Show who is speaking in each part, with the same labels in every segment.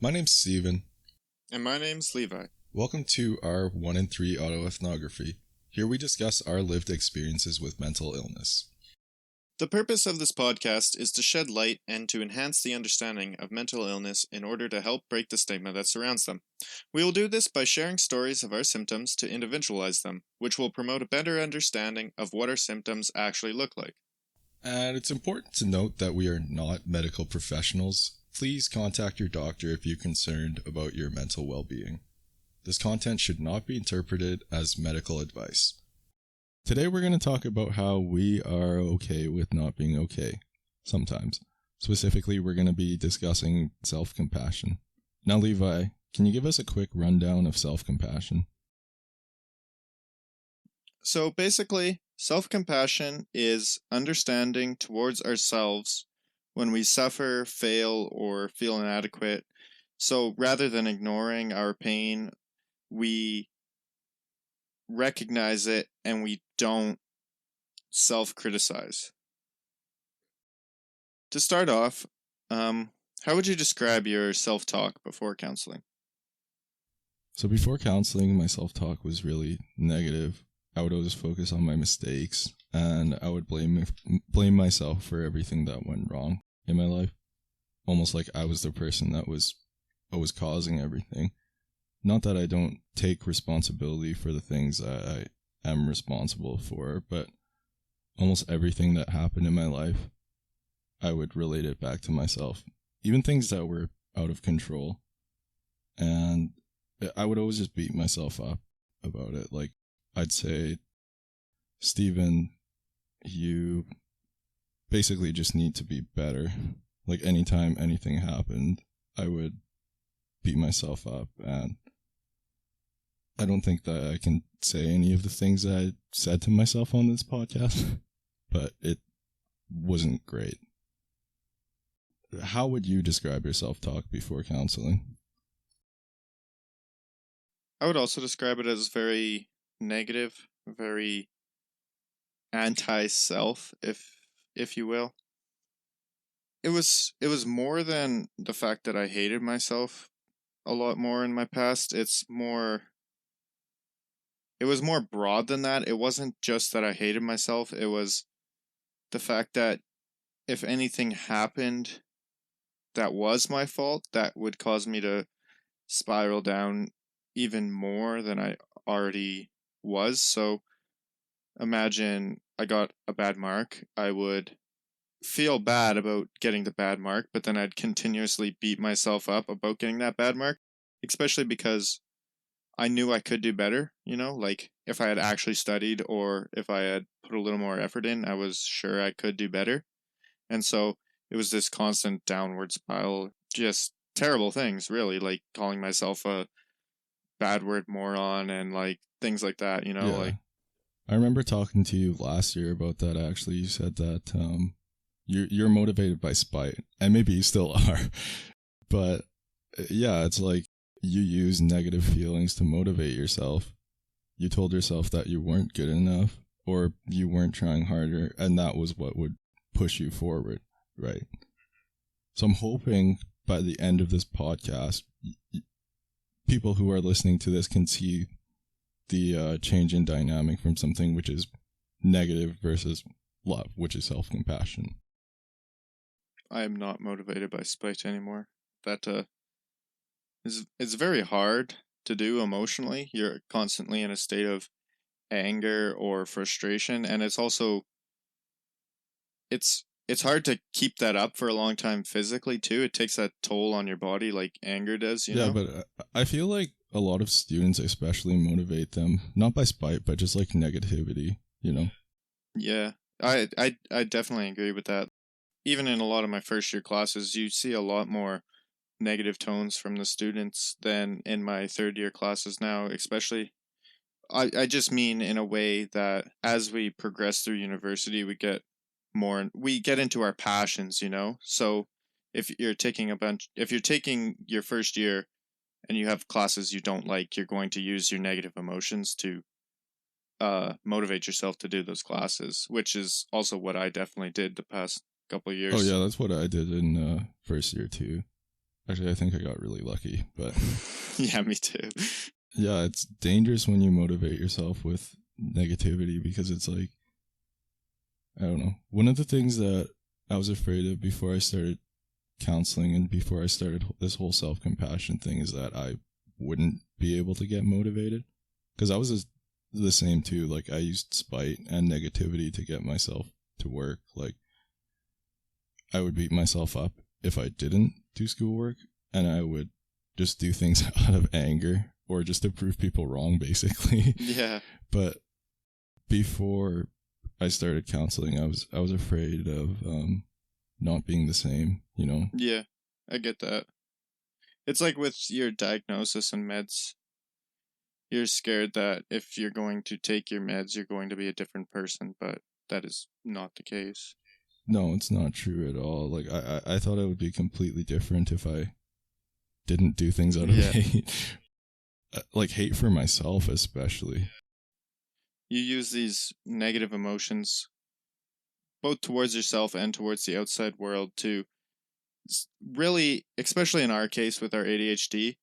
Speaker 1: My name's Steven.
Speaker 2: And my name's Levi.
Speaker 1: Welcome to our 1 in 3 autoethnography. Here we discuss our lived experiences with mental illness.
Speaker 2: The purpose of this podcast is to shed light and to enhance the understanding of mental illness in order to help break the stigma that surrounds them. We will do this by sharing stories of our symptoms to individualize them, which will promote a better understanding of what our symptoms actually look like.
Speaker 1: And it's important to note that we are not medical professionals. Please contact your doctor if you're concerned about your mental well-being. This content should not be interpreted as medical advice. Today we're going to talk about how we are okay with not being okay, sometimes. Specifically, we're going to be discussing self-compassion. Now, Levi, can you give us a quick rundown of self-compassion?
Speaker 2: So basically, self-compassion is understanding towards ourselves when we suffer, fail, or feel inadequate. So rather than ignoring our pain, we recognize it and we don't self-criticize. To start off, how would you describe your self-talk before counseling?
Speaker 1: So before counseling, my self-talk was really negative. I would always focus on my mistakes, and I would blame myself for everything that went wrong in my life. Almost like I was the person that was always causing everything. Not that I don't take responsibility for the things that I am responsible for, but almost everything that happened in my life, I would relate it back to myself. Even things that were out of control. And I would always just beat myself up about it. Like, I'd say, Steven, you basically just need to be better. Like, anytime anything happened, I would beat myself up, and I don't think that I can say any of the things that I said to myself on this podcast, but it wasn't great. How would you describe your self-talk before counseling?
Speaker 2: I would also describe it as very negative, very anti-self, if you will. It was more than the fact that I hated myself a lot more in my past. It was more broad than that. It wasn't just that I hated myself. It was the fact that if anything happened that was my fault, that would cause me to spiral down even more than I already was. So imagine I got a bad mark. I would feel bad about getting the bad mark, but then I'd continuously beat myself up about getting that bad mark, especially because I knew I could do better, like if I had actually studied or if I had put a little more effort in, I was sure I could do better. And so it was this constant downward spiral, just terrible things, really, like calling myself a bad word moron and like things like that, like.
Speaker 1: I remember talking to you last year about that. Actually, you said that you're motivated by spite, and maybe you still are, but yeah, it's like you use negative feelings to motivate yourself. You told yourself that you weren't good enough or you weren't trying harder, and that was what would push you forward, right? So I'm hoping by the end of this podcast, people who are listening to this can see the change in dynamic from something which is negative versus love, which is self-compassion.
Speaker 2: I am not motivated by spite anymore. That it's very hard to do emotionally. You're constantly in a state of anger or frustration, and it's also it's hard to keep that up for a long time physically too. It takes that toll on your body like anger does, you know?
Speaker 1: But I feel like a lot of students especially motivate them, not by spite, but just like negativity,
Speaker 2: Yeah, I definitely agree with that. Even in a lot of my first year classes, you see a lot more negative tones from the students than in my third year classes now, especially. I just mean in a way that as we progress through university, we get into our passions, So if you're taking your first year and you have classes you don't like, you're going to use your negative emotions to motivate yourself to do those classes, which is also what I definitely did the past couple of years.
Speaker 1: Oh yeah, that's what I did in first year too. Actually, I think I got really lucky, but
Speaker 2: Yeah, me too.
Speaker 1: yeah, it's dangerous when you motivate yourself with negativity because it's like, I don't know. One of the things that I was afraid of before I started counseling and before I started this whole self-compassion thing is that I wouldn't be able to get motivated, because I was the same too. Like, I used spite and negativity to get myself to work. Like, I would beat myself up if I didn't do schoolwork, and I would just do things out of anger or just to prove people wrong, basically.
Speaker 2: Yeah.
Speaker 1: But before I started counseling, I was afraid of not being the same, you know?
Speaker 2: Yeah, I get that. It's like with your diagnosis and meds. You're scared that if you're going to take your meds, you're going to be a different person, but that is not the case.
Speaker 1: No, it's not true at all. Like, I thought I would be completely different if I didn't do things out of hate. Like, hate for myself, especially.
Speaker 2: You use these negative emotions, both towards yourself and towards the outside world, to really, especially in our case with our ADHD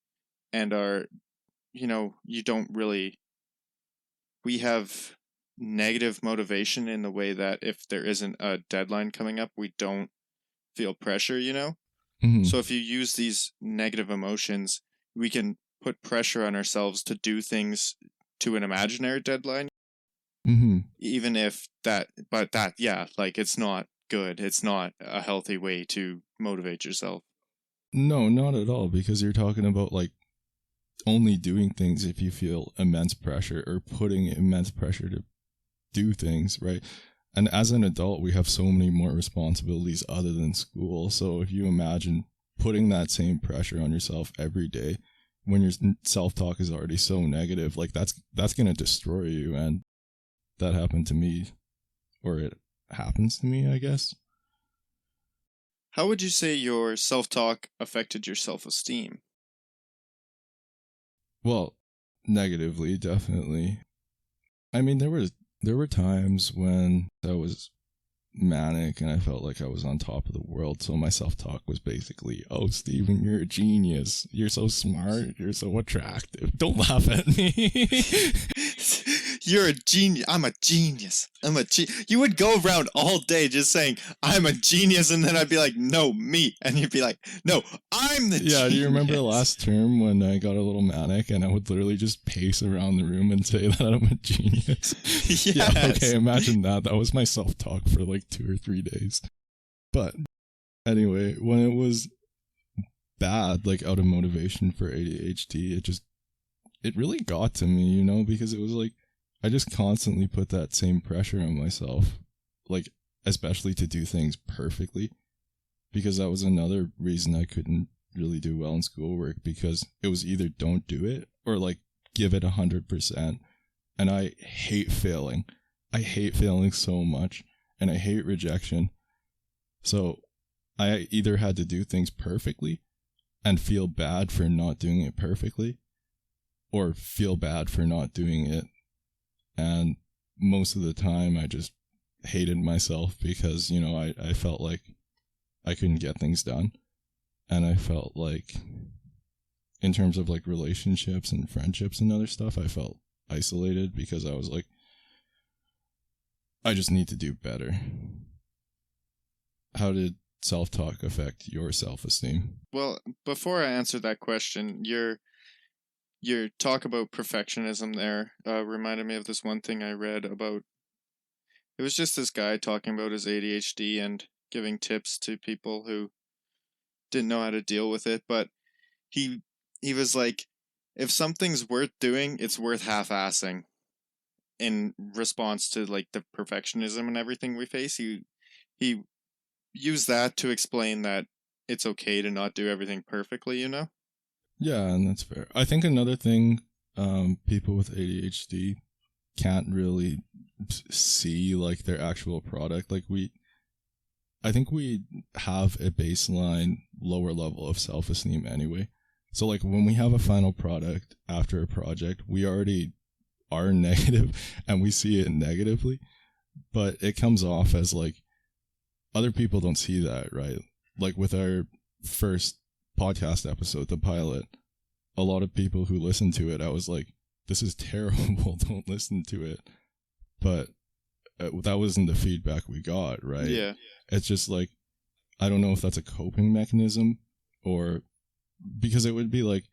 Speaker 2: and our, you don't really, we have negative motivation in the way that if there isn't a deadline coming up, we don't feel pressure,
Speaker 1: Mm-hmm.
Speaker 2: So if you use these negative emotions, we can put pressure on ourselves to do things to an imaginary deadline.
Speaker 1: Mm-hmm.
Speaker 2: Even if like, it's not good. It's not a healthy way to motivate yourself.
Speaker 1: No, not at all, because you're talking about, like, only doing things if you feel immense pressure or putting immense pressure to do things, right? And as an adult, we have so many more responsibilities other than school. So if you imagine putting that same pressure on yourself every day when your self-talk is already so negative, like, that's going to destroy you. And that happened to me, or it happens to me, I guess.
Speaker 2: How would you say your self-talk affected your self-esteem?
Speaker 1: Well, negatively, definitely. I mean, there were times when I was manic and I felt like I was on top of the world. So my self-talk was basically, "Oh, Steven, you're a genius. You're so smart. You're so attractive. Don't laugh at me."
Speaker 2: You're a genius. I'm a genius. You would go around all day just saying, "I'm a genius," and then I'd be like, "No, me," and you'd be like, "No, I'm the genius."
Speaker 1: Yeah, do you remember last term when I got a little manic and I would literally just pace around the room and say that I'm a genius?
Speaker 2: Yes.
Speaker 1: Yeah, okay, imagine that. That was my self-talk for like 2 or 3 days. But anyway, when it was bad, like out of motivation for ADHD, it really got to me, you know, because it was like, I just constantly put that same pressure on myself, like, especially to do things perfectly, because that was another reason I couldn't really do well in schoolwork, because it was either don't do it or like give it 100%. And I hate failing. I hate failing so much, and I hate rejection. So I either had to do things perfectly and feel bad for not doing it perfectly, or feel bad for not doing it. And most of the time I just hated myself because, you know, I felt like I couldn't get things done. And I felt like, in terms of like relationships and friendships and other stuff, I felt isolated because I was like, I just need to do better. How did self-talk affect your self-esteem?
Speaker 2: Well, before I answer that question, your talk about perfectionism there reminded me of this one thing I read about. It was just this guy talking about his ADHD and giving tips to people who didn't know how to deal with it, but he was like, if something's worth doing, it's worth half-assing. In response to like the perfectionism and everything we face, he used that to explain that it's okay to not do everything perfectly, you know?
Speaker 1: Yeah, and that's fair. I think another thing people with ADHD can't really see, like, their actual product. Like, I think we have a baseline lower level of self-esteem anyway. So, like, when we have a final product after a project, we already are negative and we see it negatively, but it comes off as like, other people don't see that, right? Like with our first podcast episode, the pilot, a lot of people who listened to it, I was like, this is terrible, don't listen to it. But that wasn't the feedback we got, right?
Speaker 2: Yeah.
Speaker 1: It's just like, I don't know if that's a coping mechanism, or because it would be like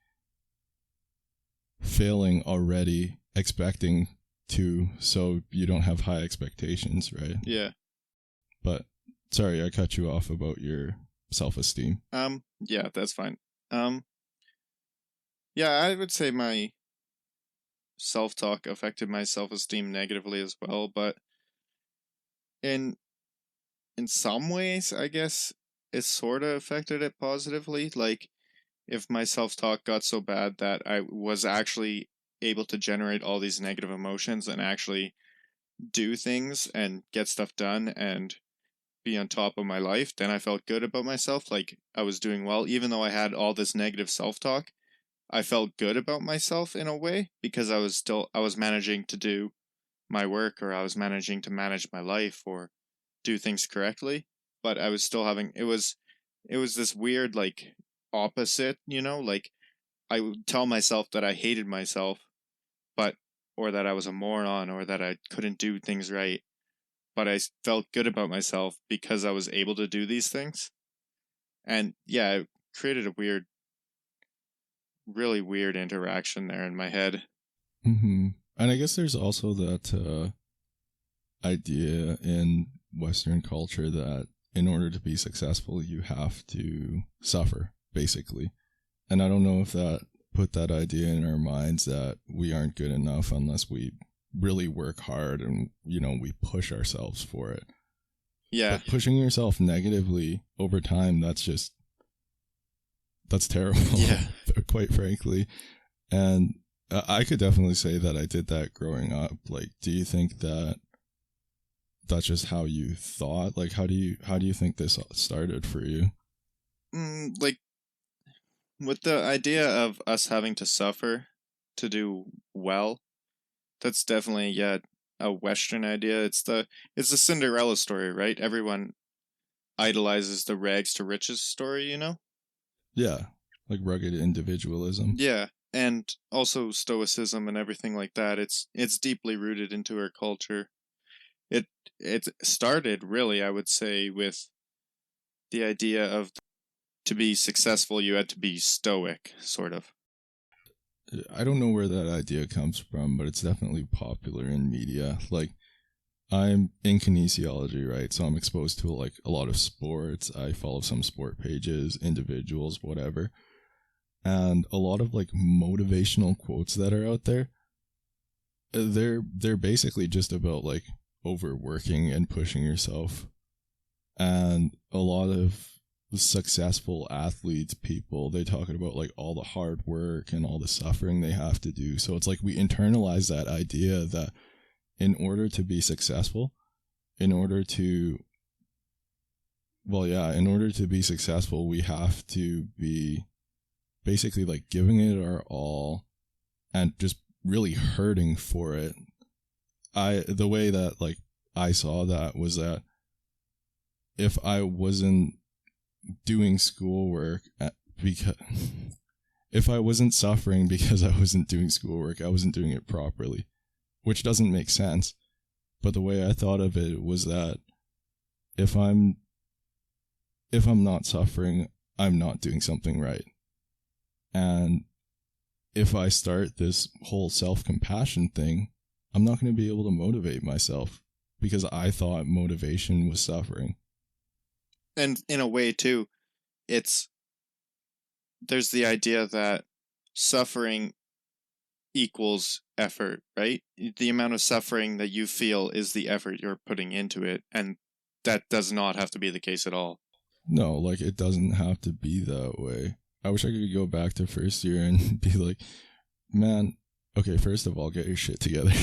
Speaker 1: failing already, expecting to, so you don't have high expectations, right?
Speaker 2: Yeah.
Speaker 1: But sorry, I cut you off about your self-esteem.
Speaker 2: Yeah, that's fine. Yeah, I would say my self-talk affected my self-esteem negatively as well, but in some ways, I guess it sort of affected it positively. Like, if my self-talk got so bad that I was actually able to generate all these negative emotions and actually do things and get stuff done and be on top of my life, then I felt good about myself. Like, I was doing well, even though I had all this negative self-talk. I felt good about myself in a way because I was managing to do my work, or I was managing to manage my life or do things correctly, but I was still having it was this weird like opposite, like I would tell myself that I hated myself, but or that I was a moron, or that I couldn't do things right, but I felt good about myself because I was able to do these things. And yeah, it created a really weird interaction there in my head.
Speaker 1: Mm-hmm. And I guess there's also that idea in Western culture that in order to be successful, you have to suffer, basically. And I don't know if that put that idea in our minds that we aren't good enough unless we really work hard and, we push ourselves for it.
Speaker 2: Yeah.
Speaker 1: But pushing yourself negatively over time, that's terrible.
Speaker 2: Yeah.
Speaker 1: Quite frankly. And I could definitely say that I did that growing up. Like, do you think that that's just how you thought? Like, how do you think this started for you?
Speaker 2: Like, with the idea of us having to suffer to do well, that's definitely, a Western idea. It's the Cinderella story, right? Everyone idolizes the rags to riches story,
Speaker 1: Yeah, like rugged individualism.
Speaker 2: Yeah, and also stoicism and everything like that. It's deeply rooted into our culture. It started really, I would say, with the idea of to be successful, you had to be stoic, sort of.
Speaker 1: I don't know where that idea comes from, but it's definitely popular in media. Like, I'm in kinesiology, right? So I'm exposed to like a lot of sports. I follow some sport pages, individuals, whatever. And a lot of like motivational quotes that are out there, they're basically just about like overworking and pushing yourself. And a lot of successful athletes, people, they talk about like all the hard work and all the suffering they have to do. So it's like we internalize that idea that in order to be successful, in order to be successful, we have to be basically like giving it our all and just really hurting for it. The way that like I saw that was that if I wasn't doing schoolwork if I wasn't suffering because I wasn't doing schoolwork, I wasn't doing it properly, which doesn't make sense. But the way I thought of it was that if I'm not suffering, I'm not doing something right. And if I start this whole self-compassion thing, I'm not going to be able to motivate myself because I thought motivation was suffering.
Speaker 2: And in a way, too, there's the idea that suffering equals effort, right? The amount of suffering that you feel is the effort you're putting into it, and that does not have to be the case at all.
Speaker 1: No, like, it doesn't have to be that way. I wish I could go back to first year and be like, man, okay, first of all, get your shit together.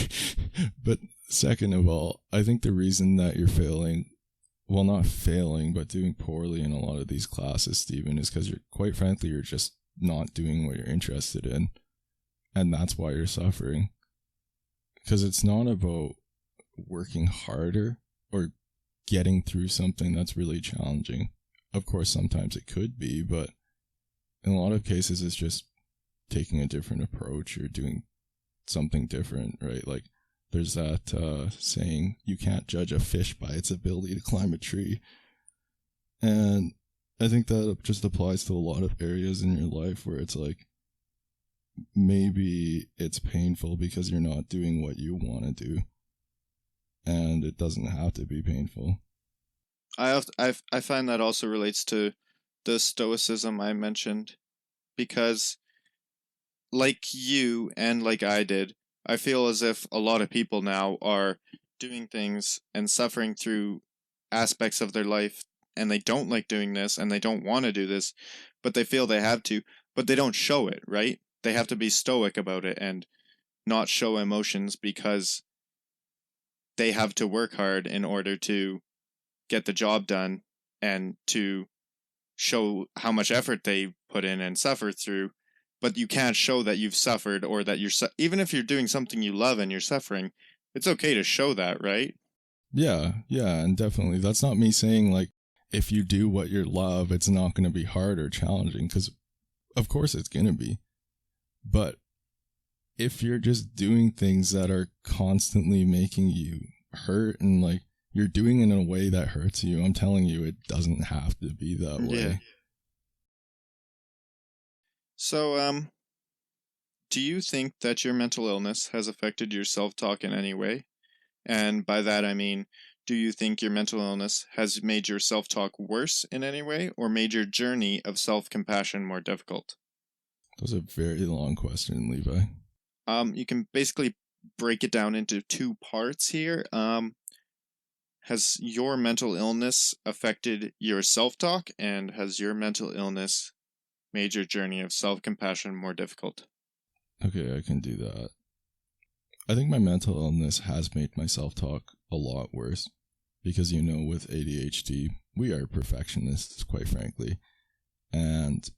Speaker 1: But second of all, I think the reason that you're failing, well, not failing, but doing poorly in a lot of these classes, Steven, is because quite frankly, you're just not doing what you're interested in. And that's why you're suffering. Because it's not about working harder or getting through something that's really challenging. Of course, sometimes it could be, but in a lot of cases, it's just taking a different approach or doing something different, right? Like, there's that saying, you can't judge a fish by its ability to climb a tree. And I think that just applies to a lot of areas in your life where it's like, maybe it's painful because you're not doing what you want to do. And it doesn't have to be painful.
Speaker 2: I find that also relates to the stoicism I mentioned, because like you and like I did, I feel as if a lot of people now are doing things and suffering through aspects of their life, and they don't like doing this and they don't want to do this, but they feel they have to, but they don't show it, right? They have to be stoic about it and not show emotions because they have to work hard in order to get the job done and to show how much effort they put in and suffer through. But you can't show that you've suffered, or that you're even if you're doing something you love and you're suffering, it's okay to show that, right?
Speaker 1: Yeah, and definitely. That's not me saying, like, if you do what you love, it's not going to be hard or challenging, because of course it's going to be. But if you're just doing things that are constantly making you hurt, and like you're doing it in a way that hurts you, I'm telling you, it doesn't have to be that way.
Speaker 2: Yeah. So, do you think that your mental illness has affected your self-talk in any way? And by that I mean, do you think your mental illness has made your self-talk worse in any way, or made your journey of self-compassion more difficult?
Speaker 1: That was a very long question, Levi.
Speaker 2: You can basically break it down into two parts here. Has your mental illness affected your self-talk, and has your mental illness made your journey of self-compassion more difficult?
Speaker 1: Okay, I can do that. I think my mental illness has made my self-talk a lot worse because, with ADHD, we are perfectionists, quite frankly. And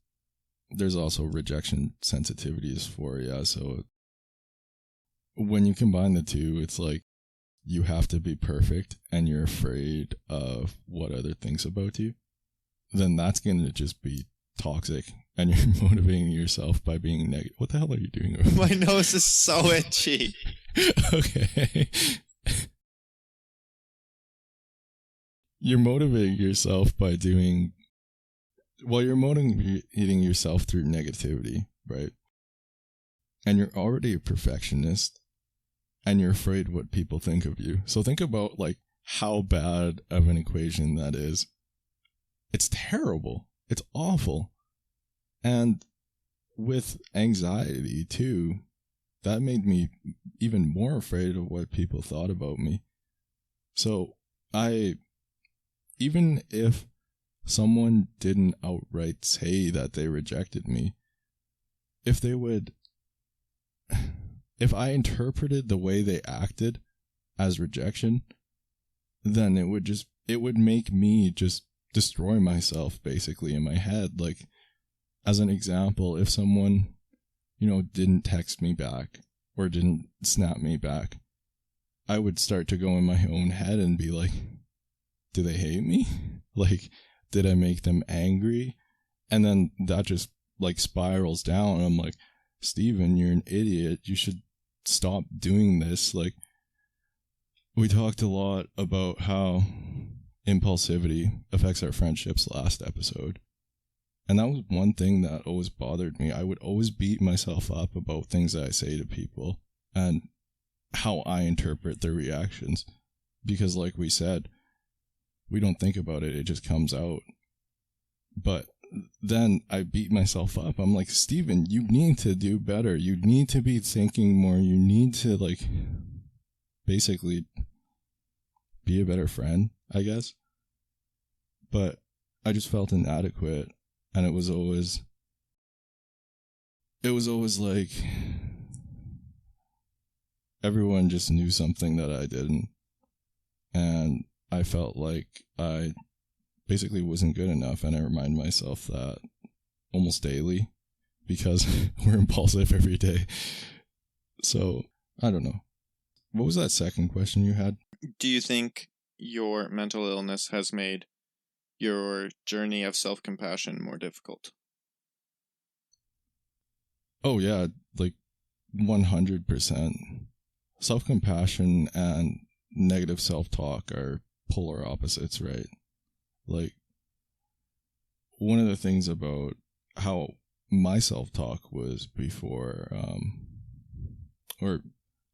Speaker 1: there's also rejection sensitivity, dysphoria. So when you combine the two, it's like you have to be perfect and you're afraid of what other thinks about you. Then that's going to just be toxic, and you're motivating yourself by being negative. What the hell are you doing over
Speaker 2: My nose is so itchy.
Speaker 1: Okay. You're motivating yourself by doing... Well, you're motivating yourself through negativity, right? And you're already a perfectionist, and you're afraid what people think of you. So think about, like, how bad of an equation that is. It's terrible. It's awful. And with anxiety, too, that made me even more afraid of what people thought about me. So even if someone didn't outright say that they rejected me, if I interpreted the way they acted as rejection, then it would make me just destroy myself, basically, in my head. Like, as an example, if someone, didn't text me back or didn't snap me back, I would start to go in my own head and be like, do they hate me? Like, did I make them angry? And then that just, like, spirals down. And I'm like, Steven, you're an idiot. You should stop doing this. Like, we talked a lot about how impulsivity affects our friendships last episode. And that was one thing that always bothered me. I would always beat myself up about things that I say to people and how I interpret their reactions. Because like we said, we don't think about it. It just comes out. But then I beat myself up. I'm like, Steven, you need to do better. You need to be thinking more. You need to, like, basically be a better friend, I guess. But I just felt inadequate. And it was always like everyone just knew something that I didn't. And I felt like I basically wasn't good enough. And I remind myself that almost daily because we're impulsive every day. So, I don't know. What was that second question you had?
Speaker 2: Do you think your mental illness has made your journey of self-compassion more difficult?
Speaker 1: Oh, yeah, like 100%. Self-compassion and negative self-talk are polar opposites, right? Like, one of the things about how my self-talk was before, or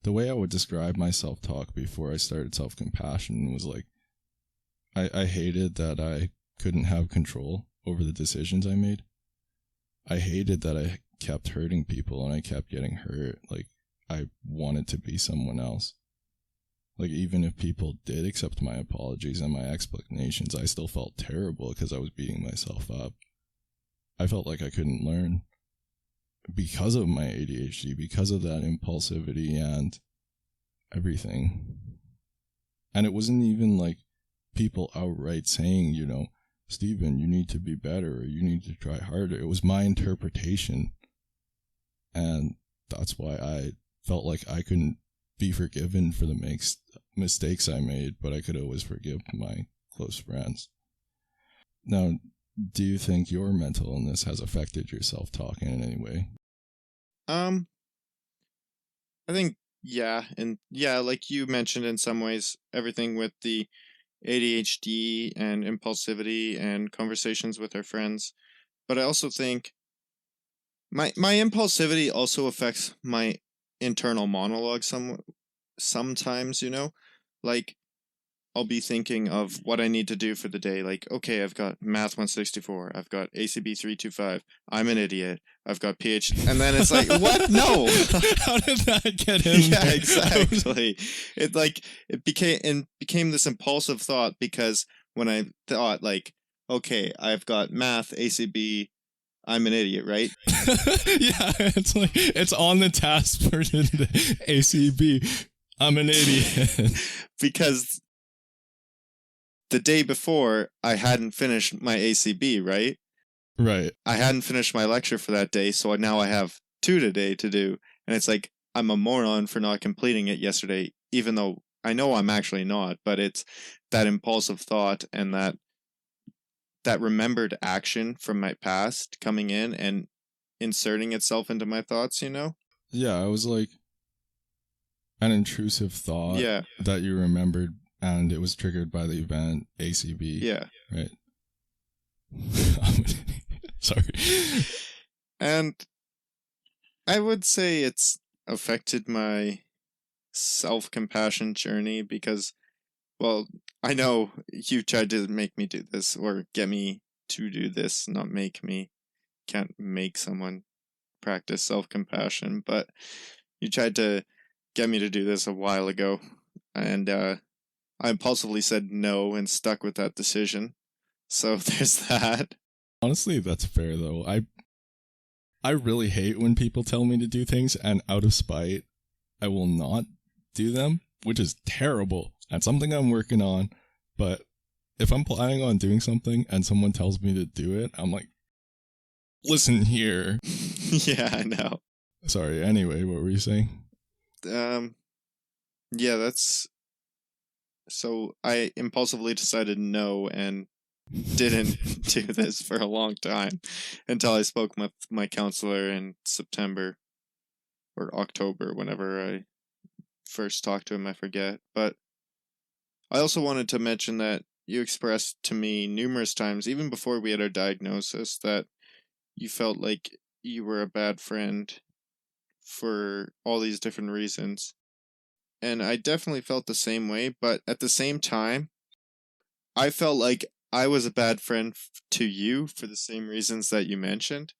Speaker 1: the way I would describe my self-talk before I started self-compassion was like, I hated that I couldn't have control over the decisions I made. I hated that I kept hurting people and I kept getting hurt. Like, I wanted to be someone else. Like, even if people did accept my apologies and my explanations, I still felt terrible because I was beating myself up. I felt like I couldn't learn because of my ADHD, because of that impulsivity and everything. And it wasn't even like people outright saying, you know, Steven, you need to be better, or you need to try harder. It was my interpretation. And that's why I felt like I couldn't be forgiven for the mistakes I made, but I could always forgive my close friends. Now, do you think your mental illness has affected your self-talk in any way?
Speaker 2: I think, yeah. And yeah, like you mentioned, in some ways, everything with the ADHD and impulsivity and conversations with our friends. But I also think my impulsivity also affects my internal monologue sometimes, you know? Like, I'll be thinking of what I need to do for the day. Like, okay, I've got Math 164. I've got ACB 325. I'm an idiot. I've got PhD. And then it's like, what? No.
Speaker 1: How did that get in?
Speaker 2: Yeah, exactly. It became this impulsive thought, because when I thought, like, okay, I've got Math, ACB, I'm an idiot, right?
Speaker 1: Yeah, it's like, it's on the task for today. ACB, I'm an idiot.
Speaker 2: Because the day before, I hadn't finished my ACB, right?
Speaker 1: Right.
Speaker 2: I hadn't finished my lecture for that day, so now I have 2 today to do. And it's like, I'm a moron for not completing it yesterday, even though I know I'm actually not. But it's that impulsive thought and that remembered action from my past coming in and inserting itself into my thoughts, you know?
Speaker 1: Yeah, it was like an intrusive thought
Speaker 2: Yeah.
Speaker 1: that you remembered, and it was triggered by the event ACB.
Speaker 2: Yeah.
Speaker 1: Right. Sorry.
Speaker 2: And I would say it's affected my self-compassion journey because, well, I know you tried to make me do this, or get me to do this, not make me. Can't make someone practice self-compassion, but you tried to get me to do this a while ago, and I impulsively said no and stuck with that decision. So there's that.
Speaker 1: Honestly, that's fair though. I really hate when people tell me to do things, and out of spite, I will not do them, which is terrible. That's something I'm working on. But if I'm planning on doing something and someone tells me to do it, I'm like, listen here.
Speaker 2: Yeah, I know.
Speaker 1: Sorry, anyway, what were you saying?
Speaker 2: Yeah, that's... So I impulsively decided no and didn't do this for a long time until I spoke with my counselor in September or October, whenever I first talked to him, I forget. But I also wanted to mention that you expressed to me numerous times, even before we had our diagnosis, that you felt like you were a bad friend for all these different reasons. And I definitely felt the same way, but at the same time, I felt like I was a bad friend to you for the same reasons that you mentioned.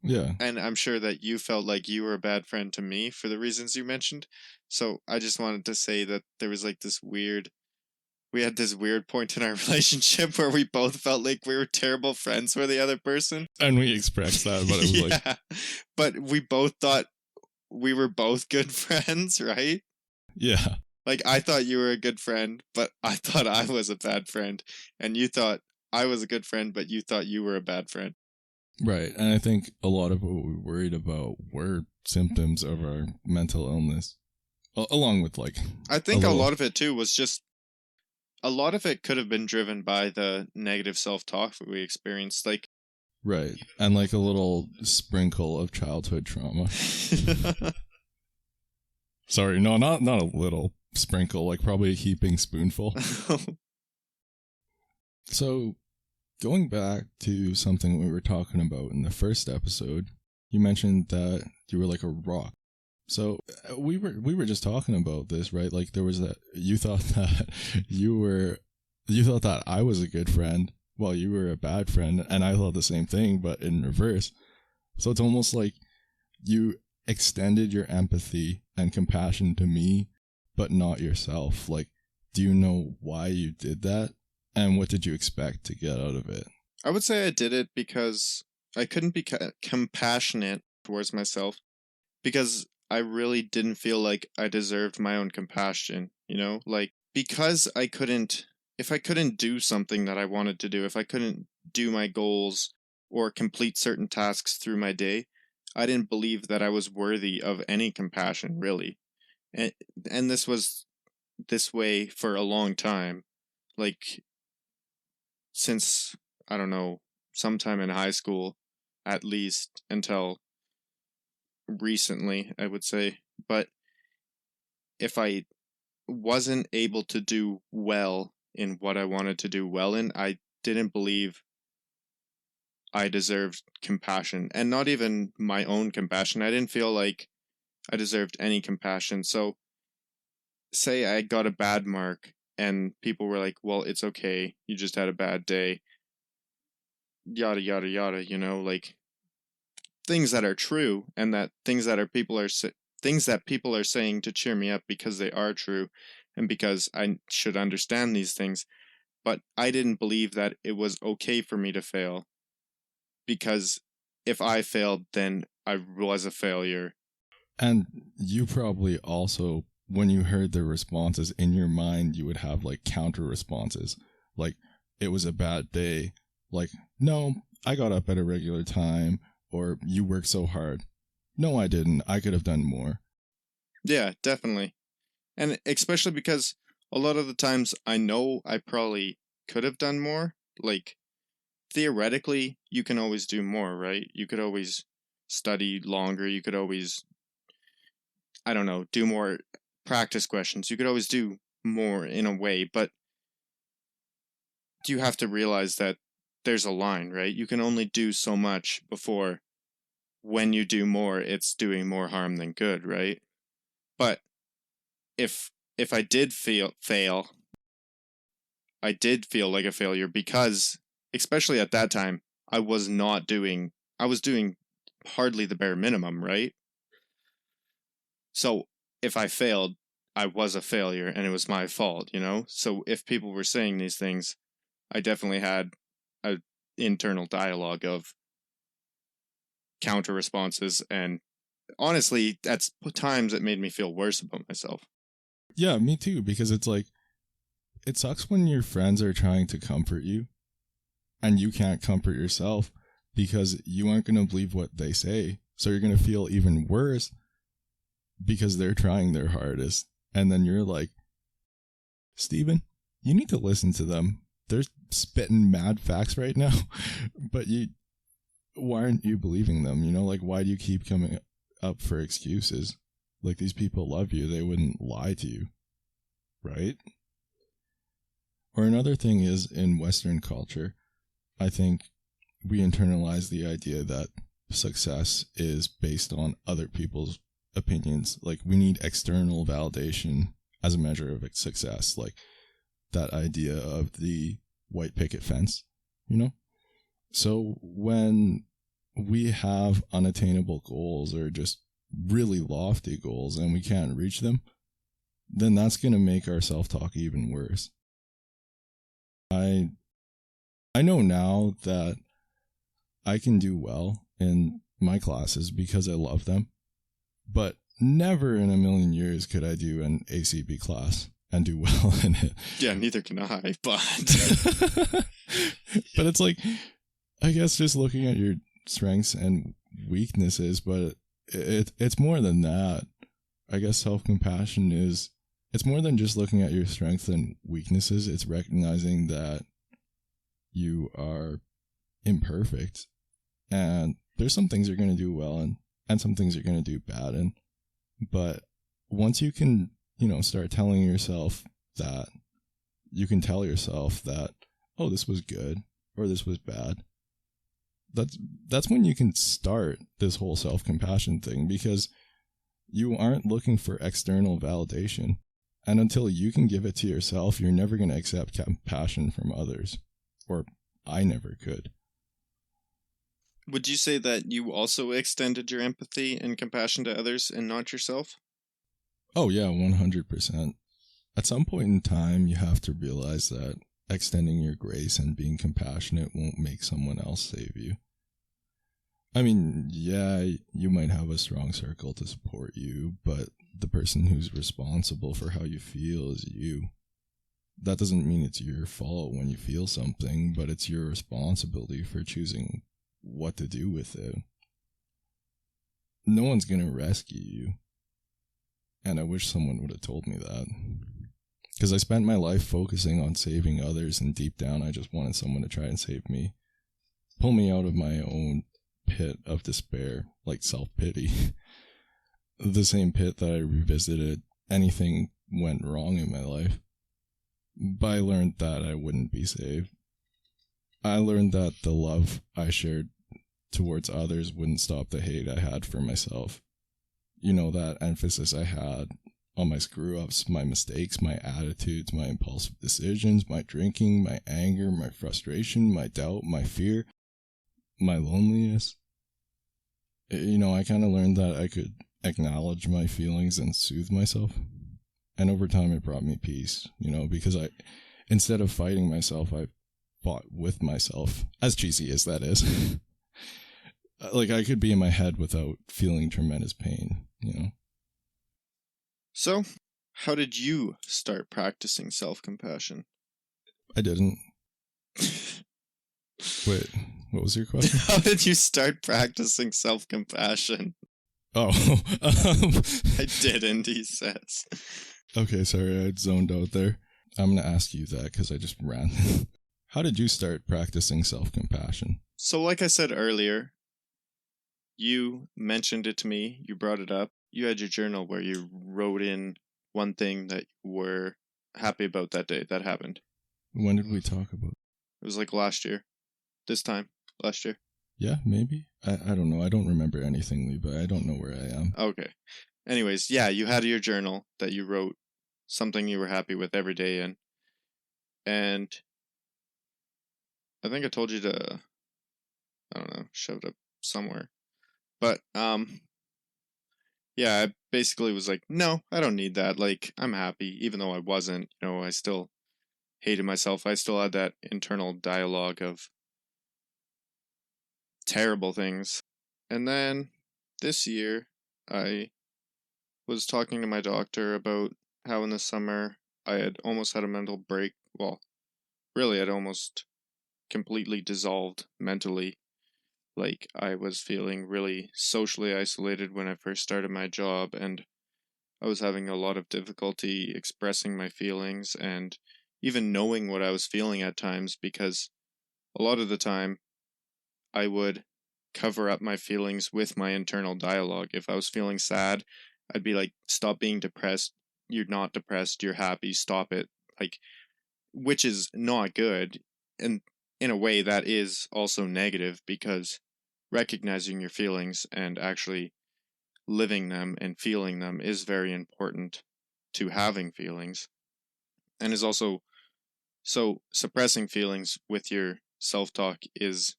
Speaker 1: Yeah.
Speaker 2: And I'm sure that you felt like you were a bad friend to me for the reasons you mentioned. So I just wanted to say that there was like we had this weird point in our relationship where we both felt like we were terrible friends for the other person.
Speaker 1: And we expressed that, but it was
Speaker 2: yeah. But we both thought we were both good friends, right?
Speaker 1: Yeah.
Speaker 2: Like, I thought you were a good friend, but I thought I was a bad friend. And you thought I was a good friend, but you thought you were a bad friend.
Speaker 1: Right. And I think a lot of what we worried about were symptoms of our mental illness. Along with, like...
Speaker 2: I think a lot of it, too, was just... A lot of it could have been driven by the negative self-talk that we experienced. Like,
Speaker 1: Right. And like a little sprinkle of childhood trauma. Sorry, no, not a little sprinkle, like probably a heaping spoonful. So, going back to something we were talking about in the first episode, you mentioned that you were like a rock. So we were just talking about this, right? Like there was that you thought that you thought that I was a good friend while you were a bad friend, and I thought the same thing, but in reverse. So it's almost like you extended your empathy and compassion to me, but not yourself. Like, do you know why you did that? And what did you expect to get out of it?
Speaker 2: I would say I did it because I couldn't be compassionate towards myself because I really didn't feel like I deserved my own compassion, you know? Like, because if I couldn't do something that I wanted to do, if I couldn't do my goals or complete certain tasks through my day, I didn't believe that I was worthy of any compassion, really. And this was this way for a long time. Like, since, I don't know, sometime in high school, at least, until recently, I would say. But if I wasn't able to do well in what I wanted to do well in, I didn't believe I deserved compassion, and not even my own compassion. I didn't feel like I deserved any compassion. So say I got a bad mark and people were like, well, it's okay, you just had a bad day, yada yada yada, you know, like things that are true, and that things that things that people are saying to cheer me up because they are true and because I should understand these things. But I didn't believe that it was okay for me to fail, because if I failed, then I was a failure.
Speaker 1: And you probably also, when you heard their responses in your mind, you would have like counter responses. Like, it was a bad day. Like, no, I got up at a regular time. Or, you worked so hard. No, I didn't. I could have done more.
Speaker 2: Yeah, definitely. And especially because a lot of the times I know I probably could have done more. Like, theoretically, you can always do more, right? You could always study longer. You could always, I don't know, do more practice questions. You could always do more in a way, but you have to realize that there's a line, right? You can only do so much before, when you do more, it's doing more harm than good, right? But if I did fail, I did feel like a failure because, especially at that time, I was doing hardly the bare minimum, right? So if I failed, I was a failure and it was my fault, you know? So if people were saying these things, I definitely had a internal dialogue of counter responses, and honestly, at times it made me feel worse about myself.
Speaker 1: Yeah, me too, because it's like, it sucks when your friends are trying to comfort you and you can't comfort yourself because you aren't going to believe what they say. So you're going to feel even worse because they're trying their hardest. And then you're like, Steven, you need to listen to them. They're spitting mad facts right now. But why aren't you believing them? You know, like, why do you keep coming up for excuses? Like, these people love you. They wouldn't lie to you. Right? Or another thing is, in Western culture, I think we internalize the idea that success is based on other people's opinions. Like, we need external validation as a measure of success. Like, that idea of the white picket fence, you know? So when we have unattainable goals or just really lofty goals and we can't reach them, then that's going to make our self-talk even worse. I know now that I can do well in my classes because I love them, but never in a million years could I do an ACB class and do well in it.
Speaker 2: Yeah, neither can I, but...
Speaker 1: But it's like, I guess just looking at your strengths and weaknesses, but it's more than that. I guess self-compassion it's more than just looking at your strengths and weaknesses. It's recognizing that you are imperfect And there's some things you're going to do well and some things you're going to do bad in. But once you can, start telling yourself that, you can tell yourself that, oh, this was good or this was bad. That's when you can start this whole self-compassion thing, because you aren't looking for external validation. And until you can give it to yourself, you're never going to accept compassion from others. Or I never could.
Speaker 2: Would you say that you also extended your empathy and compassion to others and not yourself?
Speaker 1: Oh, yeah, 100%. At some point in time, you have to realize that extending your grace and being compassionate won't make someone else save you. I mean, yeah, you might have a strong circle to support you, but the person who's responsible for how you feel is you. That doesn't mean it's your fault when you feel something, but it's your responsibility for choosing what to do with it. No one's going to rescue you. And I wish someone would have told me that. Because I spent my life focusing on saving others, and deep down I just wanted someone to try and save me. Pull me out of my own pit of despair, like self-pity. The same pit that I revisited anything went wrong in my life. But I learned that I wouldn't be saved. I learned that the love I shared towards others wouldn't stop the hate I had for myself. That emphasis I had on my screw-ups, my mistakes, my attitudes, my impulsive decisions, my drinking, my anger, my frustration, my doubt, my fear, my loneliness. I kind of learned that I could acknowledge my feelings and soothe myself. And over time, it brought me peace, because instead of fighting myself, I fought with myself, as cheesy as that is. Like, I could be in my head without feeling tremendous pain,
Speaker 2: So, how did you start practicing self-compassion?
Speaker 1: I didn't. Wait, what was your question?
Speaker 2: How did you start practicing self-compassion?
Speaker 1: Oh,
Speaker 2: I didn't, he says.
Speaker 1: Okay, sorry, I zoned out there. I'm going to ask you that because I just ran. How did you start practicing self-compassion?
Speaker 2: So, like I said earlier, you mentioned it to me, you brought it up. You had your journal where you wrote in one thing that you were happy about that day that happened.
Speaker 1: When did we talk about it?
Speaker 2: It was like last year. This time. Last year.
Speaker 1: Yeah, maybe. I don't know. I don't remember anything, Levi. I don't know where I am.
Speaker 2: Okay. Anyways, yeah, you had your journal that you wrote something you were happy with every day in. And I think I told you to, I don't know, shove it up somewhere. But, yeah, I basically was like, no, I don't need that. Like, I'm happy, even though I wasn't. I still hated myself. I still had that internal dialogue of terrible things. And then this year, I was talking to my doctor about how in the summer I had almost had a mental break. Well, really, I'd almost completely dissolved mentally. Like, I was feeling really socially isolated when I first started my job, and I was having a lot of difficulty expressing my feelings and even knowing what I was feeling at times, because a lot of the time I would cover up my feelings with my internal dialogue. If I was feeling sad, I'd be like, stop being depressed. You're not depressed. You're happy. Stop it. Like, which is not good. And in a way, that is also negative, because recognizing your feelings and actually living them and feeling them is very important to having feelings, and is also so suppressing feelings with your self-talk is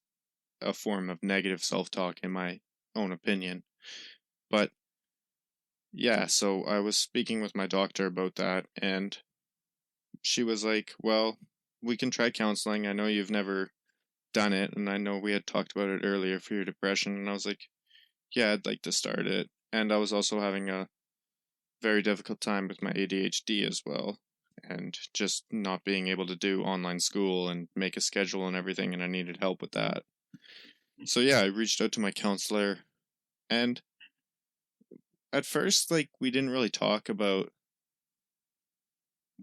Speaker 2: a form of negative self-talk in my own opinion. But yeah, so I was speaking with my doctor about that, and she was like, well, we can try counseling. I know you've never done it, and I know we had talked about it earlier for your depression. And I was like, yeah, I'd like to start it. And I was also having a very difficult time with my ADHD as well, and just not being able to do online school and make a schedule and everything, and I needed help with that. So yeah, I reached out to my counselor, and at first, like, we didn't really talk about,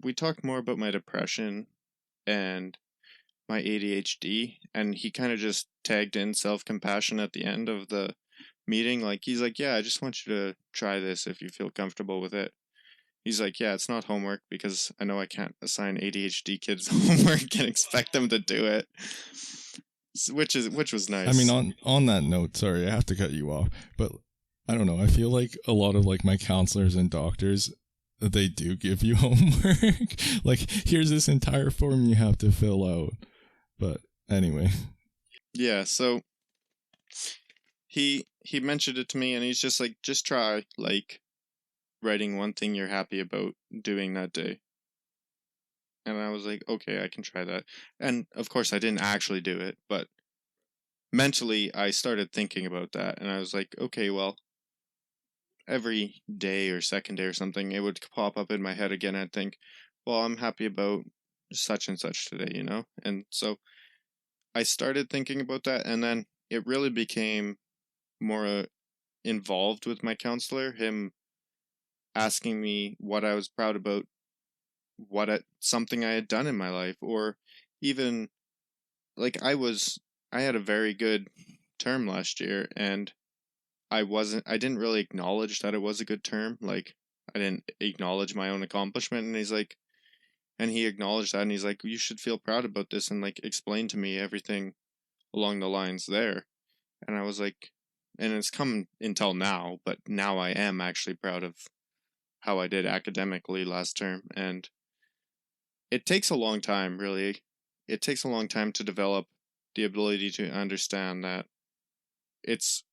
Speaker 2: we talked more about my depression, and my ADHD, and he kind of just tagged in self-compassion at the end of the meeting. Like, he's like, yeah, I just want you to try this if you feel comfortable with it. He's like, yeah, it's not homework, because I know I can't assign ADHD kids homework and expect them to do it, which was nice.
Speaker 1: I mean, on that note, sorry, I have to cut you off, but I don't know. I feel like a lot of like my counselors and doctors, they do give you homework. Like, here's this entire form you have to fill out. But anyway.
Speaker 2: Yeah, so he mentioned it to me, and he's just like, just try like writing one thing you're happy about doing that day. And I was like, okay, I can try that. And of course I didn't actually do it, but mentally I started thinking about that, and I was like, okay, well, every day or second day or something, it would pop up in my head again. I'd think, well, I'm happy about such and such today, you know? And so I started thinking about that, and then it really became more involved with my counselor, him asking me what I was proud about, something I had done in my life, or even like I had a very good term last year, and I didn't really acknowledge that it was a good term. Like, I didn't acknowledge my own accomplishment, and he acknowledged that, and he's like, you should feel proud about this, and like explain to me everything along the lines there. And I was like, and it's come until now, but now I am actually proud of how I did academically last term. And it takes a long time, really. It takes a long time to develop the ability to understand that it's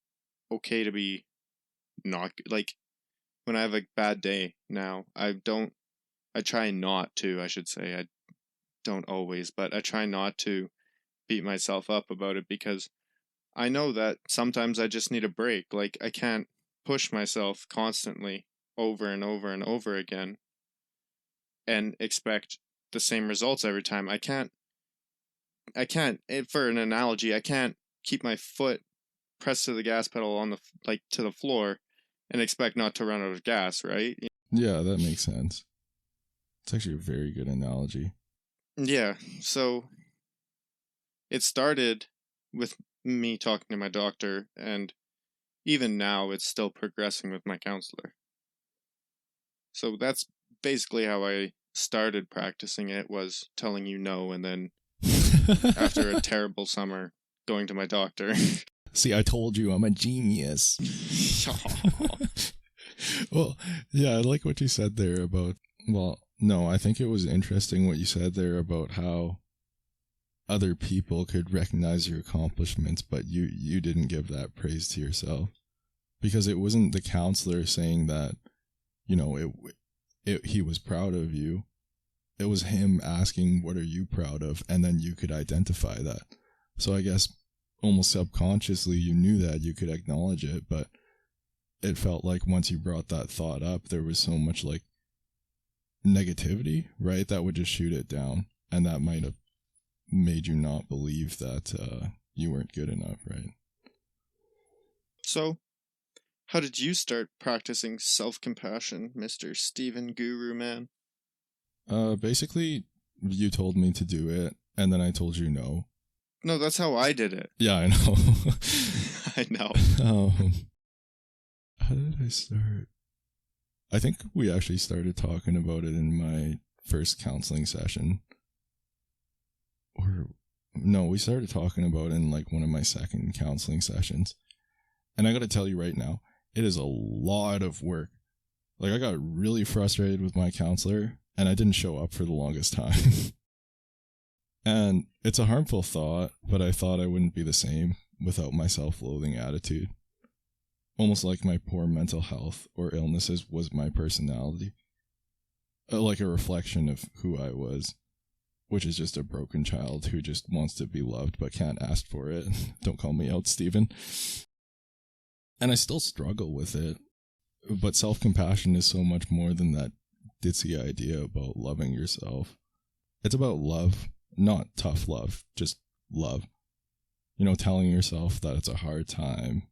Speaker 2: okay to be not, like, when I have a bad day now, I try not to, I should say. I don't always, but I try not to beat myself up about it, because I know that sometimes I just need a break. Like, I can't push myself constantly over and over and over again and expect the same results every time. I can't, for an analogy, I can't keep my foot pressed to the gas pedal on to the floor and expect not to run out of gas, right?
Speaker 1: Yeah, that makes sense. It's actually a very good analogy.
Speaker 2: Yeah, so it started with me talking to my doctor, and even now it's still progressing with my counselor. So that's basically how I started practicing it, was telling you no, and then after a terrible summer, going to my doctor.
Speaker 1: See, I told you I'm a genius. Well, yeah, I like what you said there about, well, no, I think it was interesting what you said there about how other people could recognize your accomplishments, but you didn't give that praise to yourself. Because it wasn't the counselor saying that, you know, he was proud of you. It was him asking, what are you proud of? And then you could identify that. So I guess almost subconsciously you knew that you could acknowledge it, but it felt like once you brought that thought up, there was so much like negativity, right? That would just shoot it down. And that might have made you not believe that you weren't good enough, right?
Speaker 2: So, how did you start practicing self-compassion, Mr. Steven Guru Man?
Speaker 1: Basically, you told me to do it, and then I told you no.
Speaker 2: No, that's how I did it.
Speaker 1: Yeah, I know.
Speaker 2: I know.
Speaker 1: How did I start? I think we actually started talking about it in my first counseling session. Or, no, we started talking about it in like one of my second counseling sessions. And I gotta tell you right now, it is a lot of work. Like, I got really frustrated with my counselor, and I didn't show up for the longest time. And it's a harmful thought, but I thought I wouldn't be the same without my self-loathing attitude. Almost like my poor mental health or illnesses was my personality. Like a reflection of who I was, which is just a broken child who just wants to be loved but can't ask for it. Don't call me out, Steven. And I still struggle with it. But self-compassion is so much more than that ditzy idea about loving yourself. It's about love, not tough love, just love. You know, telling yourself that it's a hard time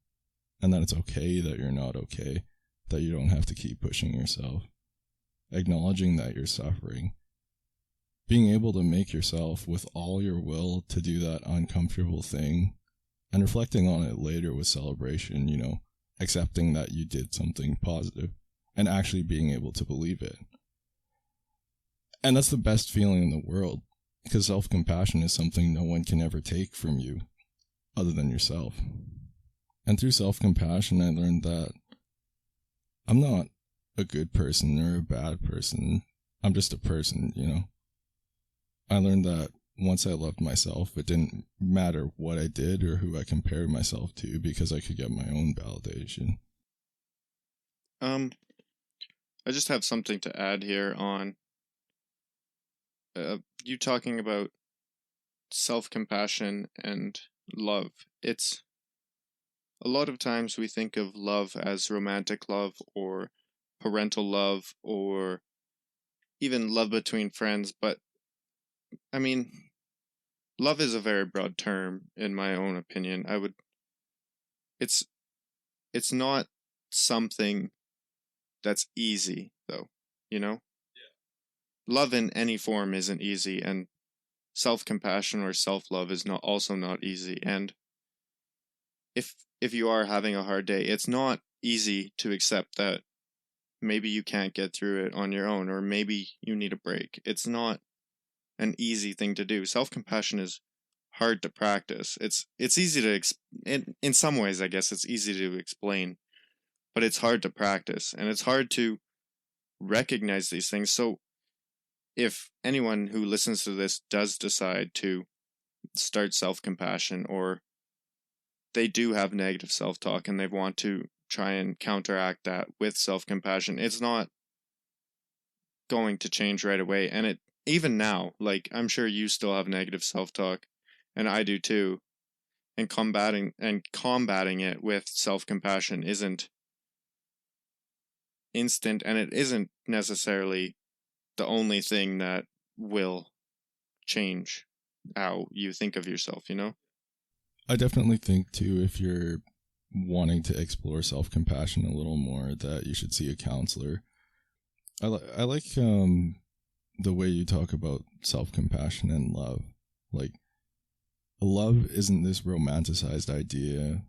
Speaker 1: and that it's okay that you're not okay, that you don't have to keep pushing yourself. Acknowledging that you're suffering. being able to make yourself with all your will to do that uncomfortable thing and reflecting on it later with celebration, accepting that you did something positive and actually being able to believe it. And that's the best feeling in the world, because self-compassion is something no one can ever take from you other than yourself. And through self-compassion, I learned that I'm not a good person or a bad person. I'm just a person, I learned that once I loved myself, it didn't matter what I did or who I compared myself to, because I could get my own validation.
Speaker 2: I just have something to add here on you talking about self-compassion and love. It's a lot of times we think of love as romantic love or parental love or even love between friends, but I mean, love is a very broad term in my own opinion. It's not something that's easy though, Yeah. Love in any form isn't easy, and self-compassion or self-love is not easy. And if you are having a hard day, it's not easy to accept that maybe you can't get through it on your own, or maybe you need a break. It's not an easy thing to do. Self-compassion is hard to practice. It's easy to in some ways, I guess it's easy to explain, but it's hard to practice, and it's hard to recognize these things. So if anyone who listens to this does decide to start self-compassion, or they do have negative self-talk and they want to try and counteract that with self-compassion, it's not going to change right away. And it even now, like, I'm sure you still have negative self-talk, and I do too. And combating it with self-compassion isn't instant, and it isn't necessarily the only thing that will change how you think of yourself,
Speaker 1: I definitely think, too, if you're wanting to explore self-compassion a little more, that you should see a counselor. I like the way you talk about self-compassion and love. Like, love isn't this romanticized idea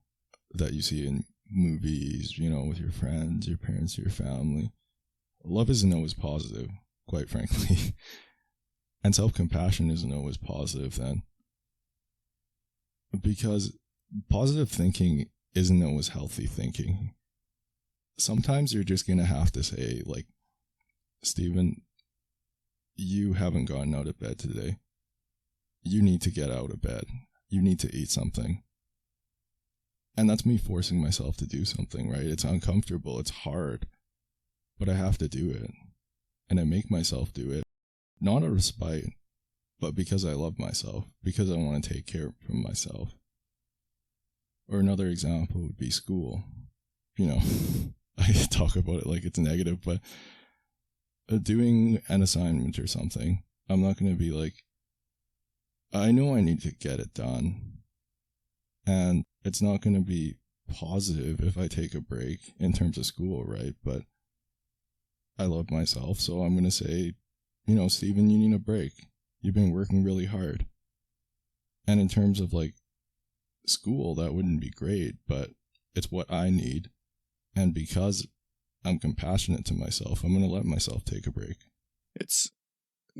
Speaker 1: that you see in movies, with your friends, your parents, your family. Love isn't always positive, quite frankly. And self-compassion isn't always positive then. Because positive thinking isn't always healthy thinking. Sometimes you're just going to have to say, like, Steven, you haven't gotten out of bed today. You need to get out of bed. You need to eat something. And that's me forcing myself to do something, right? It's uncomfortable. It's hard. But I have to do it. And I make myself do it. Not out of spite, but because I love myself. Because I want to take care of myself. Or another example would be school. I talk about it like it's negative, but doing an assignment or something, I'm not going to be like, I know I need to get it done. And it's not going to be positive if I take a break in terms of school, right? But I love myself, so I'm going to say, Steven, you need a break. You've been working really hard. And in terms of like school, that wouldn't be great, but it's what I need. And because I'm compassionate to myself, I'm going to let myself take a break.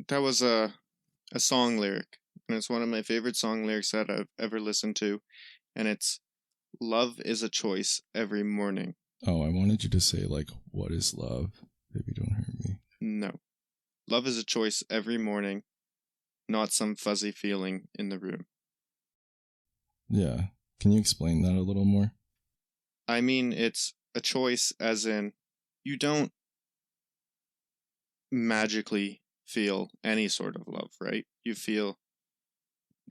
Speaker 2: That was a song lyric, and it's one of my favorite song lyrics that I've ever listened to, and it's, love is a choice every morning.
Speaker 1: Oh, I wanted you to say, like, what is love? Baby, don't hurt me.
Speaker 2: No. Love is a choice every morning, not some fuzzy feeling in the room.
Speaker 1: Yeah. Can you explain that a little more?
Speaker 2: I mean, it's a choice as in, you don't magically feel any sort of love, right? You feel,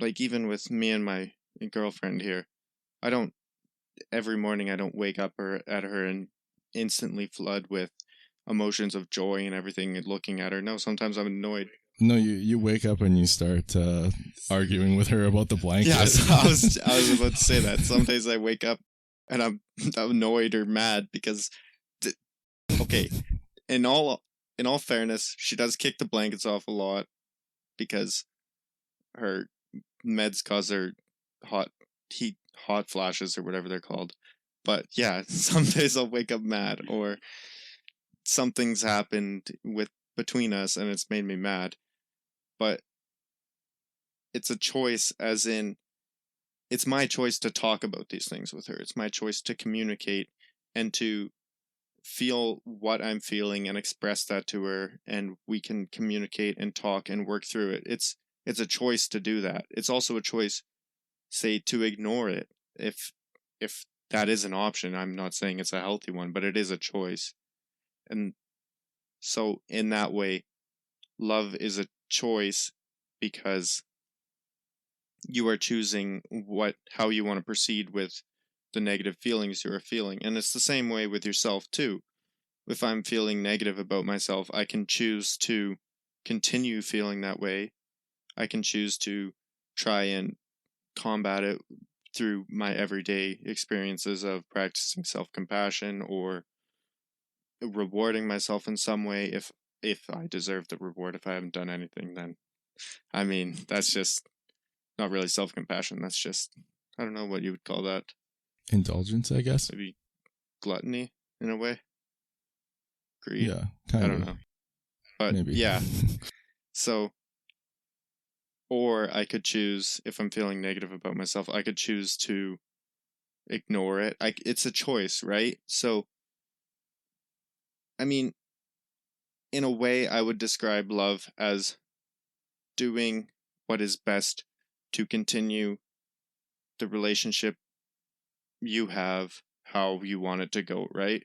Speaker 2: like, even with me and my girlfriend here, every morning I don't wake up at her and instantly flood with emotions of joy and everything and looking at her. No, sometimes I'm annoyed.
Speaker 1: No, you wake up and you start arguing with her about the blanket.
Speaker 2: Yeah, so I was about to say that. Some days I wake up and I'm annoyed or mad because, okay, in all fairness, she does kick the blankets off a lot, because her meds cause her hot flashes or whatever they're called. But yeah, some days I'll wake up mad, or something's happened between us and it's made me mad. But it's a choice, as in, it's my choice to talk about these things with her. It's my choice to communicate and to feel what I'm feeling and express that to her, and we can communicate and talk and work through it. It's a choice to do that. It's also a choice, say, to ignore it if that is an option. I'm not saying it's a healthy one, but it is a choice. And so in that way, love is a choice, because you are choosing how you want to proceed with the negative feelings you are feeling. And it's the same way with yourself too. If I'm feeling negative about myself, I can choose to continue feeling that way. I can choose to try and combat it through my everyday experiences of practicing self-compassion, or rewarding myself in some way if I deserve the reward. If I haven't done anything, then I mean, that's just not really self-compassion. That's just, I don't know what you would call that.
Speaker 1: Indulgence, I guess.
Speaker 2: Maybe gluttony in a way. Greed.
Speaker 1: Yeah, kind of.
Speaker 2: I don't know. But maybe. Yeah. So, or I could choose, if I'm feeling negative about myself, I could choose to ignore it. It's a choice, right? So, I mean, in a way, I would describe love as doing what is best to continue the relationship you have how you want it to go, right?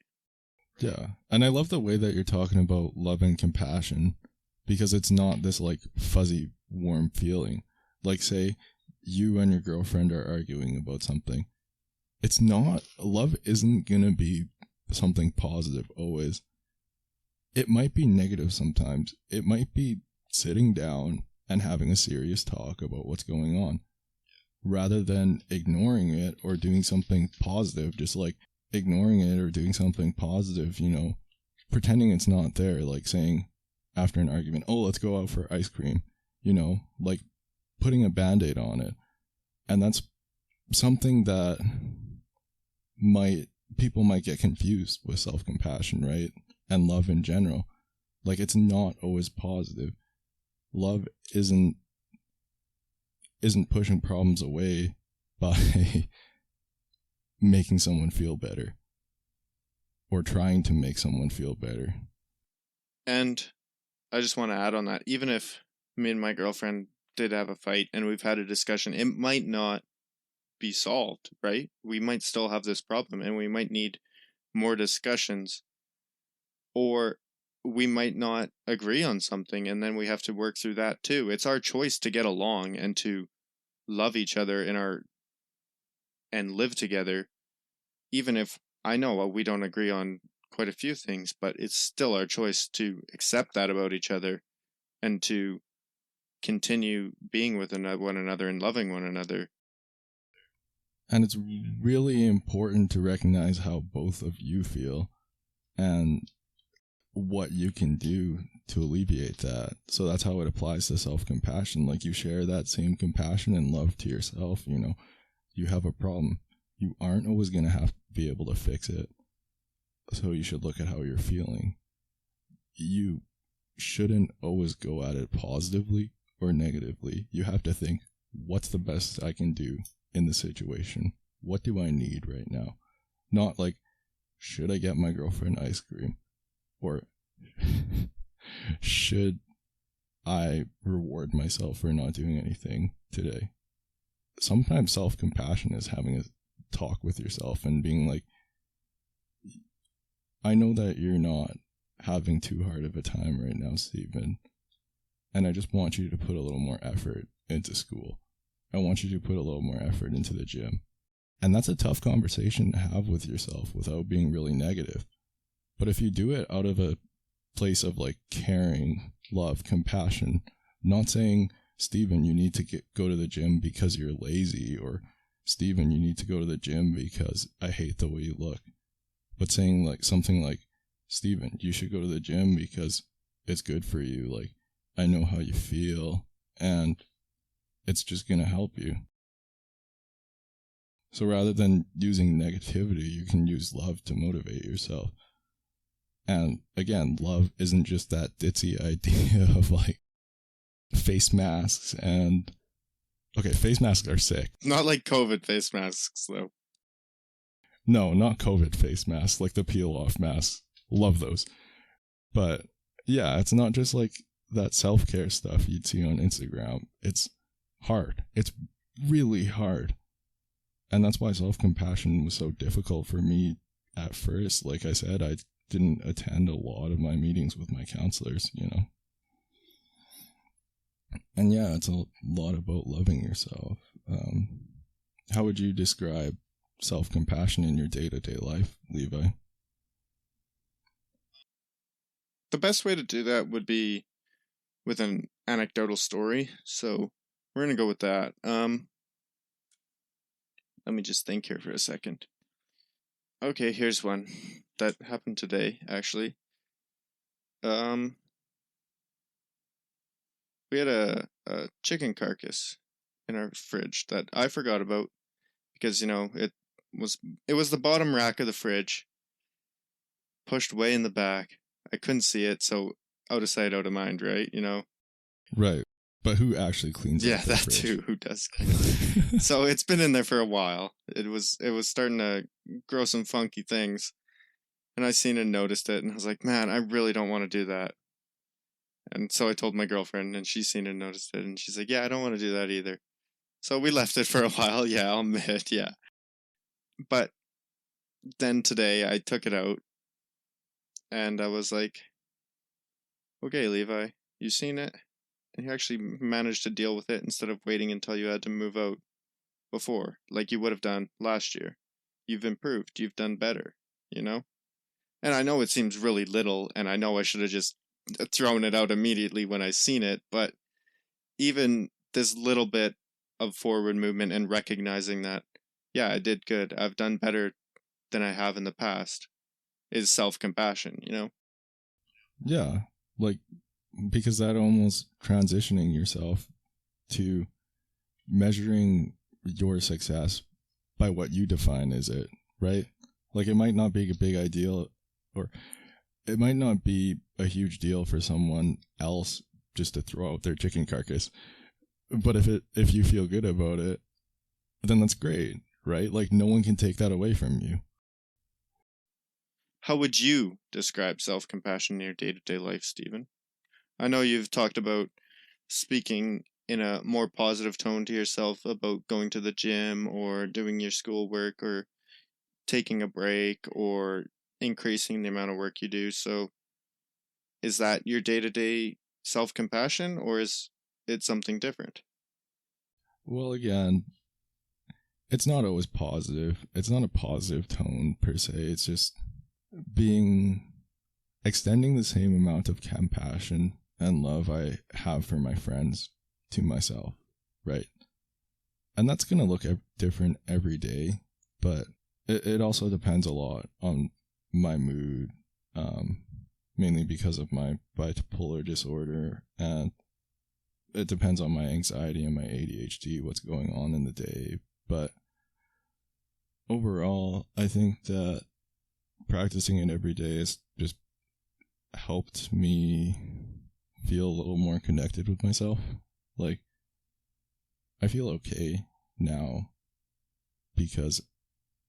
Speaker 1: Yeah. And I love the way that you're talking about love and compassion, because it's not this like fuzzy, warm feeling. Like, say you and your girlfriend are arguing about something. It's not, love isn't going to be something positive always. It might be negative sometimes. It might be sitting down and having a serious talk about what's going on, rather than ignoring it or doing something positive. Just like ignoring it or doing something positive, you know, pretending it's not there, like saying after an argument, oh, let's go out for ice cream, you know, like putting a band-aid on it. And that's something that people might get confused with self-compassion, right? And love in general. Like, it's not always positive. Love isn't pushing problems away by making someone feel better or trying to make someone feel better.
Speaker 2: And I just want to add on that, even if me and my girlfriend did have a fight and we've had a discussion, it might not be solved, right? We might still have this problem and we might need more discussions, or we might not agree on something and then we have to work through that too. It's our choice to get along and to love each other and live together, even if I know we don't agree on quite a few things, but it's still our choice to accept that about each other and to continue being with one another and loving one another.
Speaker 1: And it's really important to recognize how both of you feel and what you can do to alleviate that. So that's how it applies to self-compassion. Like, you share that same compassion and love to yourself. You know, you have a problem. You aren't always going to have to be able to fix it. So you should look at how you're feeling. You shouldn't always go at it positively or negatively. You have to think, what's the best I can do in the situation? What do I need right now? Not like, should I get my girlfriend ice cream? Or should I reward myself for not doing anything today? Sometimes self-compassion is having a talk with yourself and being like, I know that you're not having too hard of a time right now, Steven, and I just want you to put a little more effort into school. I want you to put a little more effort into the gym. And that's a tough conversation to have with yourself without being really negative. But if you do it out of a place of like caring, love, compassion, not saying, Steven, you need to go to the gym because you're lazy, or Steven, you need to go to the gym because I hate the way you look, but saying like something like, Steven, you should go to the gym because it's good for you. Like, I know how you feel. and it's just going to help you. So rather than using negativity, you can use love to motivate yourself. And again, love isn't just that ditzy idea of like face masks and... Okay, face masks are sick.
Speaker 2: Not like COVID face masks, though.
Speaker 1: No, not COVID face masks, like the peel-off masks. Love those. But yeah, it's not just like that self-care stuff you'd see on Instagram. It's hard. It's really hard. And that's why self-compassion was so difficult for me at first. Like I said, I didn't attend a lot of my meetings with my counselors, you know. And yeah, it's a lot about loving yourself. How would you describe self-compassion in your day-to-day life, Levi?
Speaker 2: The best way to do that would be with an anecdotal story. So we're going to go with that. Let me just think here for a second. Okay, here's one that happened today, actually. We had a chicken carcass in our fridge that I forgot about because, you know, it was the bottom rack of the fridge, pushed way in the back. I couldn't see it, so out of sight, out of mind, right? You know?
Speaker 1: Right. But who actually cleans
Speaker 2: Yeah,
Speaker 1: up the
Speaker 2: that
Speaker 1: fridge?
Speaker 2: too. Who does? So it's been in there for a while. It was starting to grow some funky things, and I seen and noticed it, and I was like, man, I really don't want to do that. And so I told my girlfriend, and she seen and noticed it, and she's like, yeah, I don't want to do that either. So we left it for a while. Yeah, I'll admit, yeah. But then today I took it out, and I was like, okay, Levi, you seen it? And you actually managed to deal with it instead of waiting until you had to move out before, like you would have done last year. You've improved. You've done better, you know? And I know it seems really little, and I know I should have just thrown it out immediately when I seen it, but even this little bit of forward movement and recognizing that, yeah, I did good. I've done better than I have in the past is self-compassion, you know?
Speaker 1: Yeah. Like, because that almost transitioning yourself to measuring your success by what you define as it, right? Like, it might not be a big ideal, or it might not be a huge deal for someone else just to throw out their chicken carcass. But if you feel good about it, then that's great, right? Like, no one can take that away from you.
Speaker 2: How would you describe self-compassion in your day-to-day life, Steven? I know you've talked about speaking in a more positive tone to yourself about going to the gym or doing your schoolwork or taking a break or increasing the amount of work you do. So is that your day-to-day self-compassion, or is it something different?
Speaker 1: Well, again, it's not always positive. It's not a positive tone per se. It's just extending the same amount of compassion and love I have for my friends to myself, right? And that's going to look different every day, but it also depends a lot on my mood, mainly because of my bipolar disorder, and it depends on my anxiety and my ADHD, what's going on in the day. But overall, I think that practicing it every day has just helped me feel a little more connected with myself. Like, I feel okay now because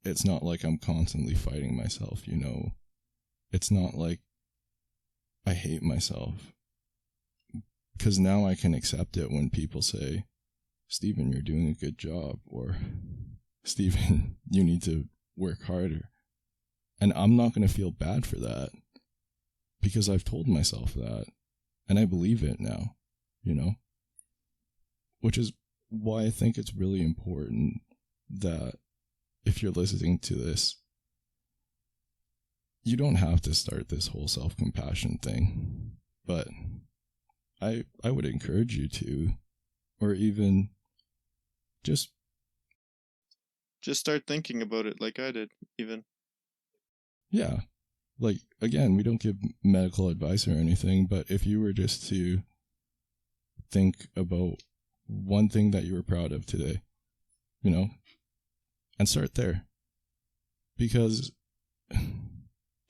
Speaker 1: it's not like I'm constantly fighting myself, you know? It's not like I hate myself. Because now I can accept it when people say, Steven, you're doing a good job, or Steven, you need to work harder. And I'm not going to feel bad for that because I've told myself that, and I believe it now, you know? Which is why I think it's really important that if you're listening to this, you don't have to start this whole self-compassion thing, but I would encourage you to, or even just
Speaker 2: start thinking about it like I did, even.
Speaker 1: Yeah. Like, again, we don't give medical advice or anything, but if you were just to think about one thing that you were proud of today, and start there. Because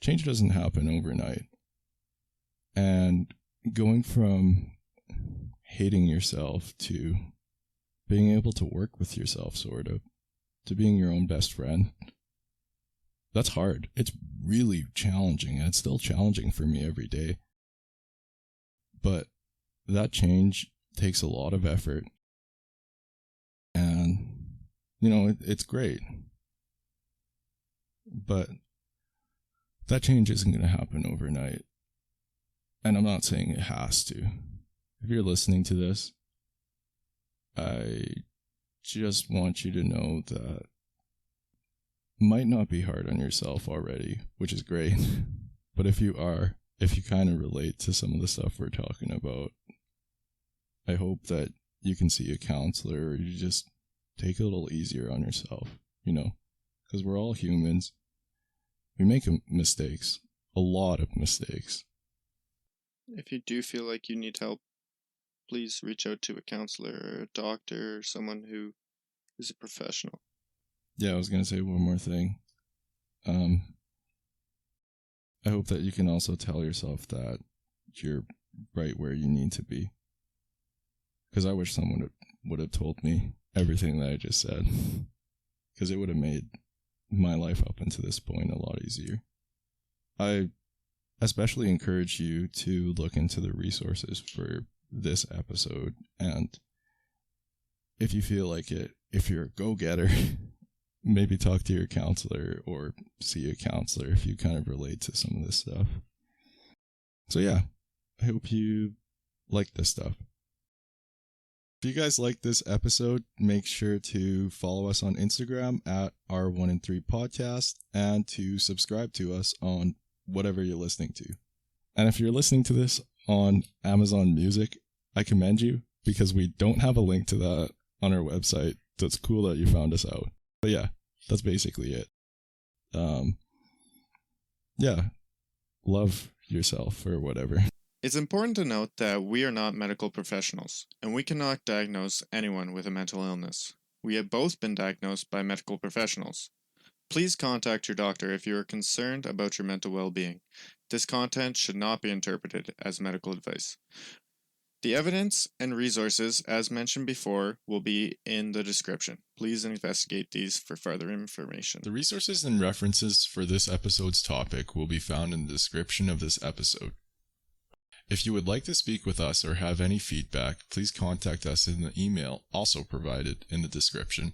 Speaker 1: change doesn't happen overnight. And going from hating yourself to being able to work with yourself, sort of, to being your own best friend, that's hard. It's really challenging, and it's still challenging for me every day. But that change takes a lot of effort. And, it's great. But that change isn't going to happen overnight. And I'm not saying it has to. If you're listening to this, I just want you to know that might not be hard on yourself already, which is great. But if you kind of relate to some of the stuff we're talking about, I hope that you can see a counselor, or you just take it a little easier on yourself, because we're all humans. We make mistakes, a lot of mistakes.
Speaker 2: If you do feel like you need help, please reach out to a counselor or a doctor or someone who is a professional.
Speaker 1: Yeah, I was going to say one more thing. I hope that you can also tell yourself that you're right where you need to be. Because I wish someone would have told me everything that I just said. Because it would have made my life up until this point a lot easier. I especially encourage you to look into the resources for this episode. And if you feel like it, if you're a go-getter, maybe talk to your counselor or see a counselor if you kind of relate to some of this stuff. So yeah, I hope you like this stuff. If you guys like this episode, make sure to follow us on Instagram at R1and3podcast and to subscribe to us on whatever you're listening to. And if you're listening to this on Amazon Music, I commend you, because we don't have a link to that on our website. So it's cool that you found us out. But yeah, that's basically it. Yeah, love yourself or whatever.
Speaker 2: It's important to note that we are not medical professionals, and we cannot diagnose anyone with a mental illness. We have both been diagnosed by medical professionals. Please contact your doctor if you are concerned about your mental well-being. This content should not be interpreted as medical advice. The evidence and resources, as mentioned before, will be in the description. Please investigate these for further information.
Speaker 1: The resources and references for this episode's topic will be found in the description of this episode. If you would like to speak with us or have any feedback, please contact us in the email also provided in the description.